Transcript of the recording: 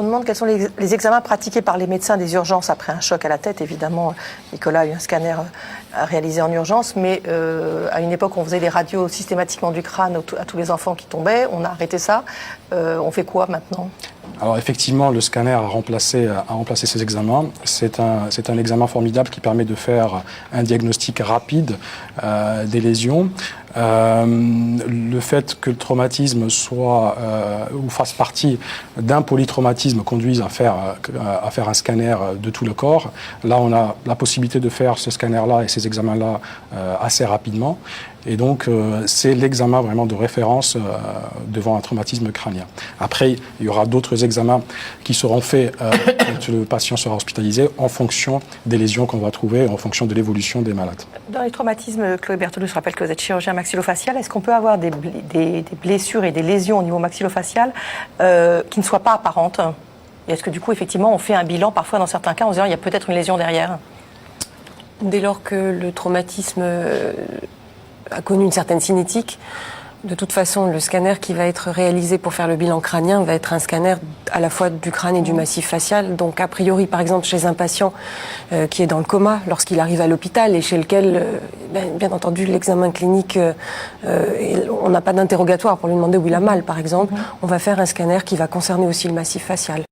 On demande quels sont les examens pratiqués par les médecins des urgences après un choc à la tête. Évidemment, Nicolas a eu un scanner réalisé en urgence, mais à une époque, on faisait des radios systématiquement du crâne à tous les enfants qui tombaient. On a arrêté ça. On fait quoi maintenant ? Alors effectivement, le scanner a remplacé ces examens. C'est un examen formidable qui permet de faire un diagnostic rapide des lésions. Le fait que le traumatisme soit ou fasse partie d'un polytraumatisme conduise à faire un scanner de tout le corps. Là, on a la possibilité de faire ce scanner-là et ces examens-là assez rapidement. Et donc, c'est l'examen vraiment de référence devant un traumatisme crânien. Après, il y aura d'autres examens qui seront faits quand le patient sera hospitalisé en fonction des lésions qu'on va trouver, en fonction de l'évolution des malades. Dans les traumatismes, Chloé Berthelot, je rappelle que vous êtes chirurgien maxillofacial. Est-ce qu'on peut avoir des blessures et des lésions au niveau maxillofacial qui ne soient pas apparentes ? Et est-ce que du coup, effectivement, on fait un bilan parfois dans certains cas en se disant qu'il y a peut-être une lésion derrière ? Dès lors que le traumatisme a connu une certaine cinétique, de toute façon, le scanner qui va être réalisé pour faire le bilan crânien va être un scanner à la fois du crâne et du massif facial. Donc, a priori, par exemple, chez un patient qui est dans le coma lorsqu'il arrive à l'hôpital et chez lequel, bien entendu, l'examen clinique, on n'a pas d'interrogatoire pour lui demander où il a mal, par exemple, on va faire un scanner qui va concerner aussi le massif facial.